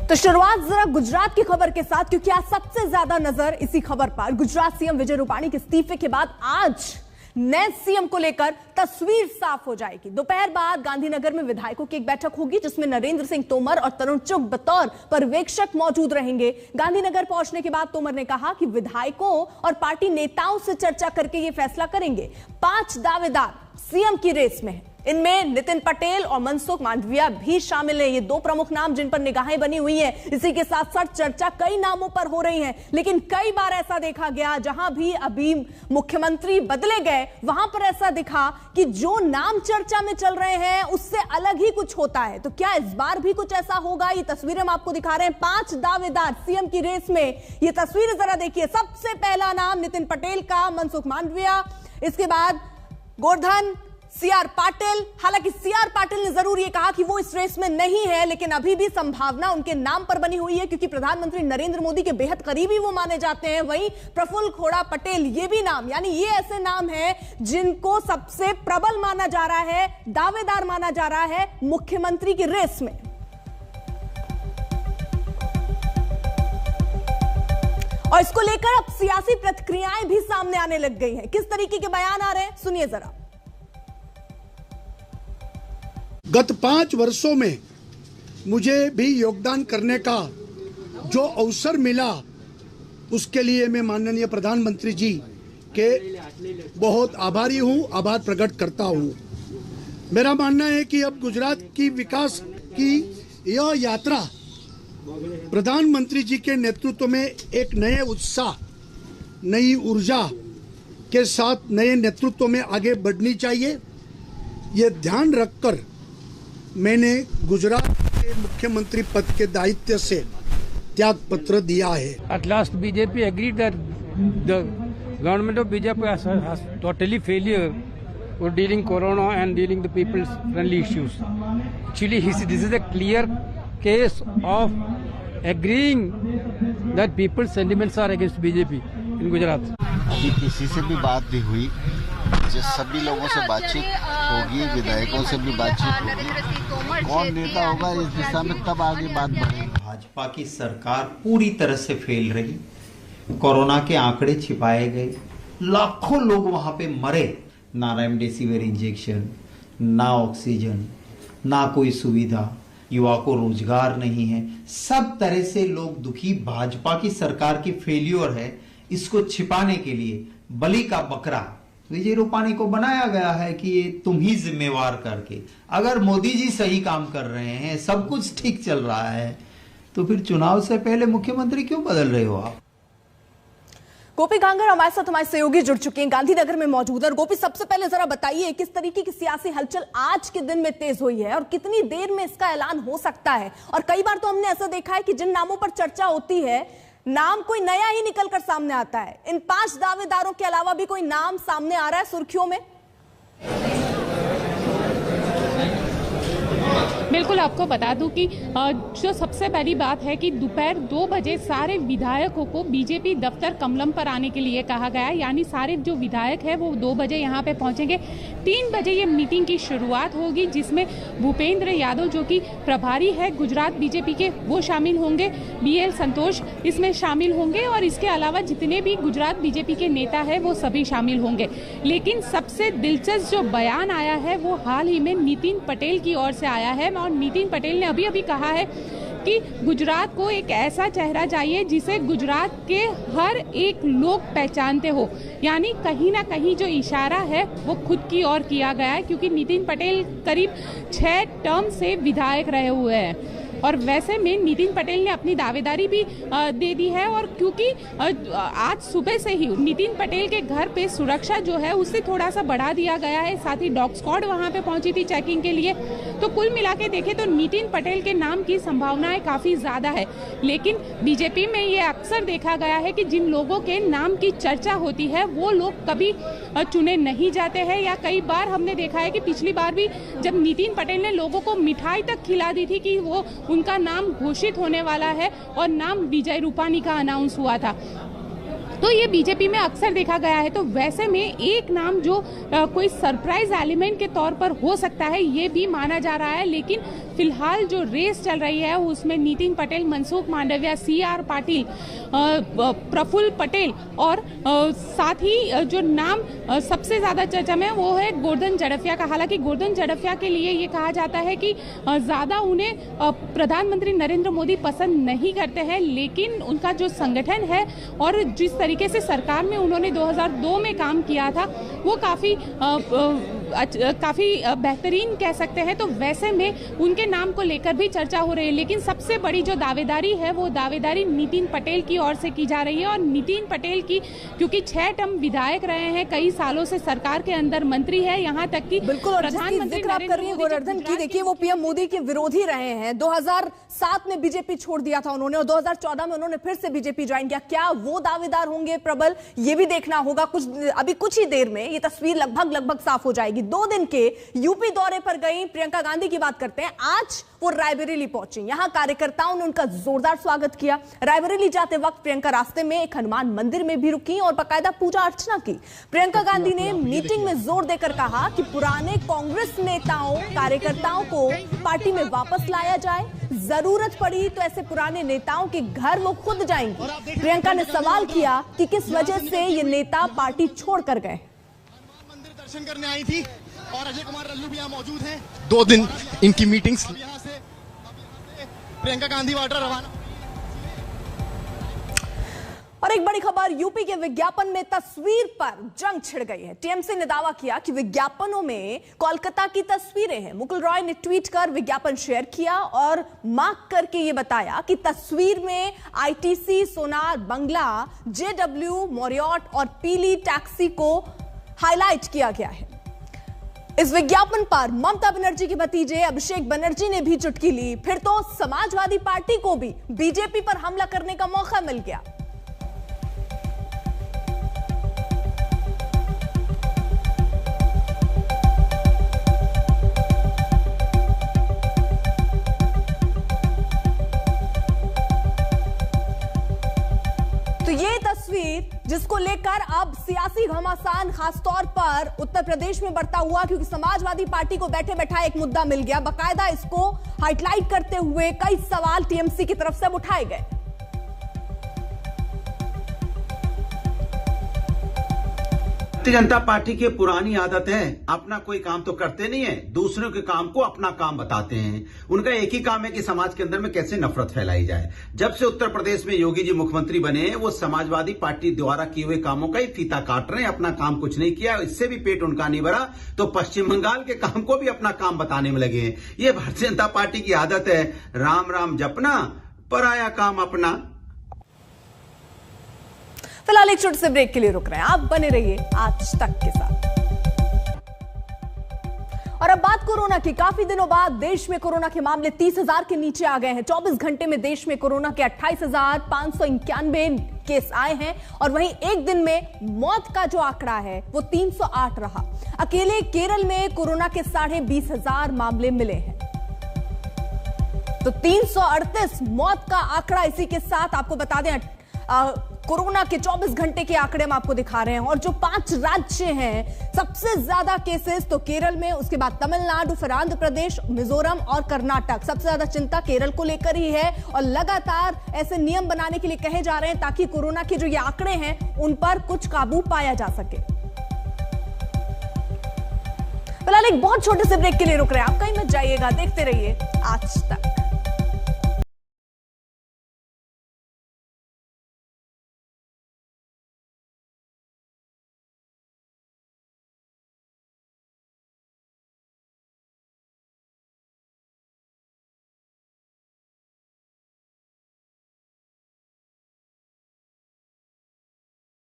तो शुरुआत जरा गुजरात की खबर के साथ, क्योंकि आज सबसे ज्यादा नजर इसी खबर पर। गुजरात सीएम विजय रूपाणी के इस्तीफे के बाद आज नए सीएम को लेकर तस्वीर साफ हो जाएगी। दोपहर बाद गांधीनगर में विधायकों की एक बैठक होगी, जिसमें नरेंद्र सिंह तोमर और तरुण चुग बतौर पर्यवेक्षक मौजूद रहेंगे। गांधीनगर पहुंचने के बाद तोमर ने कहा कि विधायकों और पार्टी नेताओं से चर्चा करके ये फैसला करेंगे। 5 दावेदार सीएम की रेस में हैं। इनमें नितिन पटेल और मनसुख मांडविया भी शामिल हैं। ये 2 प्रमुख नाम जिन पर निगाहें बनी हुई हैं। इसी के साथ साथ चर्चा कई नामों पर हो रही है, लेकिन कई बार ऐसा देखा गया, जहां भी अभी मुख्यमंत्री बदले गए वहां पर ऐसा दिखा कि जो नाम चर्चा में चल रहे हैं उससे अलग ही कुछ होता है। तो क्या इस बार भी कुछ ऐसा होगा? ये तस्वीरें हम आपको दिखा रहे हैं। 5 दावेदार सीएम की रेस में। ये तस्वीर जरा देखिए। सबसे पहला नाम नितिन पटेल का, मनसुख मांडविया, इसके बाद गोवर्धन सीआर पाटिल। हालांकि सीआर पाटिल ने जरूर ये कहा कि वो इस रेस में नहीं है, लेकिन अभी भी संभावना उनके नाम पर बनी हुई है, क्योंकि प्रधानमंत्री नरेंद्र मोदी के बेहद करीबी वो माने जाते हैं। वहीं प्रफुल्ल खोड़ा पटेल, ये भी नाम, यानी ये ऐसे नाम हैं जिनको सबसे प्रबल माना जा रहा है, दावेदार माना जा रहा है मुख्यमंत्री की रेस में। और इसको लेकर अब सियासी प्रतिक्रियाएं भी सामने आने लग गई हैं। किस तरीके के बयान आ रहे हैं, सुनिए जरा। गत 5 वर्षों में मुझे भी योगदान करने का जो अवसर मिला, उसके लिए मैं माननीय प्रधानमंत्री जी के बहुत आभारी हूं, आभार प्रकट करता हूं। मेरा मानना है कि अब गुजरात की विकास की यह यात्रा प्रधानमंत्री जी के नेतृत्व में एक नए उत्साह, नई ऊर्जा के साथ नए नेतृत्व में आगे बढ़नी चाहिए। ये ध्यान रखकर मैंने गुजरात के मुख्यमंत्री पद के दायित्व से त्याग पत्र दिया है। At last, BJP agreed that the government of BJP has totally failure for dealing corona and dealing the people's friendly issues. Actually, this is a clear case of agreeing that people's sentiments are against BJP in Gujarat. अभी किसी से भी बात भी हुई, सभी लोगों से बातचीत होगी, विधायकों से भी बातचीत होगी। कौन नेता होगा इस दिशा में तब आगे बात बढ़ेगी। भाजपा की सरकार पूरी तरह से फेल रही। कोरोना के आंकड़े छिपाए गए, लाखों लोग वहां पे मरे। ना रेमडेसिविर इंजेक्शन, ना ऑक्सीजन, ना कोई सुविधा, युवा को रोजगार नहीं है। सब तरह से लोग दुखी। भाजपा की सरकार की फेल्योर है। इसको छिपाने के लिए बलि का बकरा विजय रूपाणी को बनाया गया है कि ये तुम ही जिम्मेवार करके। अगर मोदी जी सही काम कर रहे हैं, सब कुछ ठीक चल रहा है, तो फिर चुनाव से पहले मुख्यमंत्री क्यों बदल रहे हो आप? गोपी गांगर हमारे साथ, हमारे सहयोगी जुड़ चुके हैं, गांधीनगर में मौजूद है। गोपी, सबसे पहले जरा बताइए किस तरीके की सियासी हलचल आज के दिन में तेज हुई है और कितनी देर में इसका ऐलान हो सकता है? और कई बार तो हमने ऐसा देखा है कि जिन नामों पर चर्चा होती है, नाम कोई नया ही निकलकर सामने आता है। इन 5 दावेदारों के अलावा भी कोई नाम सामने आ रहा है सुर्खियों में? बिल्कुल, आपको बता दूं कि जो सबसे पहली बात है कि दोपहर 2 बजे सारे विधायकों को बीजेपी दफ्तर कमलम पर आने के लिए कहा गया है। यानी सारे जो विधायक हैं वो 2 बजे यहाँ पे पहुँचेंगे। 3 बजे ये मीटिंग की शुरुआत होगी, जिसमें भूपेंद्र यादव जो कि प्रभारी है गुजरात बीजेपी के, वो शामिल होंगे। BL संतोष इसमें शामिल होंगे और इसके अलावा जितने भी गुजरात बीजेपी के नेता हैं वो सभी शामिल होंगे। लेकिन सबसे दिलचस्प जो बयान आया है वो हाल ही में नितिन पटेल की ओर से आया है। और नितिन पटेल ने अभी कहा है कि गुजरात को एक ऐसा चेहरा चाहिए जिसे गुजरात के हर एक लोग पहचानते हो। यानी कहीं ना कहीं जो इशारा है वो खुद की ओर किया गया है, क्योंकि नितिन पटेल करीब 6 टर्म से विधायक रहे हुए हैं। और वैसे में नितिन पटेल ने अपनी दावेदारी भी दे दी है। और क्योंकि आज सुबह से ही नितिन पटेल के घर पे सुरक्षा जो है उसे थोड़ा सा बढ़ा दिया गया है, साथ ही डॉग स्क्वाड वहां पे पहुंची थी चेकिंग के लिए। तो कुल मिला के देखें तो नितिन पटेल के नाम की संभावनाएं काफी ज्यादा है। लेकिन बीजेपी में ये अक्सर देखा गया है कि जिन लोगों के नाम की चर्चा होती है वो लोग कभी चुने नहीं जाते हैं। या कई बार हमने देखा है कि पिछली बार भी जब नितिन पटेल ने लोगों को मिठाई तक खिला दी थी कि वो उनका नाम घोषित होने वाला है और नाम विजय रूपाणी का अनाउंस हुआ था। तो ये बीजेपी में अक्सर देखा गया है। तो वैसे में एक नाम जो कोई सरप्राइज एलिमेंट के तौर पर हो सकता है ये भी माना जा रहा है, लेकिन फिलहाल जो रेस चल रही है उसमें नितिन पटेल, मनसुख मांडविया, CR पाटिल, प्रफुल्ल पटेल और साथ ही जो नाम सबसे ज्यादा चर्चा में वो है गोवर्धन झड़फिया का। हालांकि गोवर्धन झड़फिया के लिए ये कहा जाता है कि ज्यादा उन्हें प्रधानमंत्री नरेंद्र मोदी पसंद नहीं करते हैं, लेकिन उनका जो संगठन है और जिस तरीके से सरकार में उन्होंने 2002 में काम किया था वो काफी बेहतरीन कह सकते हैं। तो वैसे में उनके नाम को लेकर भी चर्चा हो रही है, लेकिन सबसे बड़ी जो दावेदारी है वो दावेदारी नितिन पटेल की ओर से की जा रही है। और नितिन पटेल की क्योंकि 6 टर्म विधायक रहे हैं, कई सालों से सरकार के अंदर मंत्री है, यहाँ तक कि बिल्कुल प्रधानमंत्री कर रही है गोवर्धन की, देखिए वो पीएम मोदी के विरोधी रहे हैं। 2007 में बीजेपी छोड़ दिया था उन्होंने और 2014 में उन्होंने फिर से बीजेपी ज्वाइन किया। क्या वो दावेदार होंगे प्रबल, ये भी देखना होगा। कुछ ही देर में ये तस्वीर लगभग साफ हो जाएगी। 2 दिन के यूपी दौरे पर गई प्रियंका गांधी की बात करते हैं। आज वो रायबरेली पहुंची, यहां कार्यकर्ताओं ने उनका जोरदार स्वागत किया। रायबरेली जाते वक्त प्रियंका रास्ते में एक हनुमान मंदिर में भी रुकी और बाकायदा पूजा अर्चना की। प्रियंका गांधी ने मीटिंग में जोर देकर कहा कि पुराने कांग्रेस नेताओं कार्यकर्ताओं को पार्टी में वापस लाया जाए, जरूरत पड़ी तो ऐसे पुराने नेताओं के घर वो खुद जाएंगी। प्रियंका ने सवाल किया कि किस वजह से ये नेता पार्टी छोड़कर गए। मंदिर दर्शन करने आई थी और अजय कुमार लल्लू भी यहाँ मौजूद हैं। 2 दिन इनकी मीटिंग्स। यहाँ से प्रियंका गांधी वाड्रा रवाना। और एक बड़ी खबर, यूपी के विज्ञापन में तस्वीर पर जंग छिड़ गई है। टीएमसी ने दावा किया कि विज्ञापनों में कोलकाता की तस्वीरें हैं। मुकुल रॉय ने ट्वीट कर विज्ञापन शेयर किया और मार्क करके ये बताया कि तस्वीर में ITC, सोनार बंगला, JW, मॉरियट और पीली टैक्सी को हाईलाइट किया गया है। इस विज्ञापन पर ममता बनर्जी के भतीजे अभिषेक बनर्जी ने भी चुटकी ली। फिर तो समाजवादी पार्टी को भी बीजेपी पर हमला करने का मौका मिल गया। तो ये तस्वीर जिसको लेकर अब सियासी घमासान खासतौर पर उत्तर प्रदेश में बढ़ता हुआ, क्योंकि समाजवादी पार्टी को बैठे बैठा एक मुद्दा मिल गया। बाकायदा इसको हाईलाइट करते हुए कई सवाल टीएमसी की तरफ से उठाए गए। भारतीय जनता पार्टी की पुरानी आदत है, अपना कोई काम तो करते नहीं है, दूसरों के काम को अपना काम बताते हैं। उनका एक ही काम है कि समाज के अंदर में कैसे नफरत फैलाई जाए। जब से उत्तर प्रदेश में योगी जी मुख्यमंत्री बने, वो समाजवादी पार्टी द्वारा किए हुए कामों का ही फीता काट रहे हैं, अपना काम कुछ नहीं किया। इससे भी पेट उनका नहीं भरा तो पश्चिम बंगाल के काम को भी अपना काम बताने में लगे हैं। ये भारतीय जनता पार्टी की आदत है, राम राम जपना, पराया काम अपना। फिलहाल एक छोटे से ब्रेक के लिए रुक रहे हैं, आप बने रहिए आज तक के साथ। और अब बात कोरोना की। काफी दिनों बाद देश में कोरोना के मामले 30,000 के नीचे आ गए हैं। 24 घंटे में देश में कोरोना के 28,591 केस आए हैं और वहीं एक दिन में मौत का जो आंकड़ा है वो 308 रहा। अकेले केरल में कोरोना के 20,500 मामले मिले हैं। तो 338 मौत का आंकड़ा। इसी के साथ आपको बता दें कोरोना के 24 घंटे के आंकड़े हम आपको दिखा रहे हैं। और जो 5 राज्य हैं सबसे ज्यादा केसेस तो केरल में, उसके बाद तमिलनाडु, फिर आंध्र प्रदेश, मिजोरम और कर्नाटक। सबसे ज्यादा चिंता केरल को लेकर ही है और लगातार ऐसे नियम बनाने के लिए कहे जा रहे हैं ताकि कोरोना के जो ये आंकड़े हैं उन पर कुछ काबू पाया जा सके। फिलहाल एक बहुत छोटे से ब्रेक के लिए रुक रहे हैं, आप कहीं मत जाइएगा, देखते रहिए आज तक।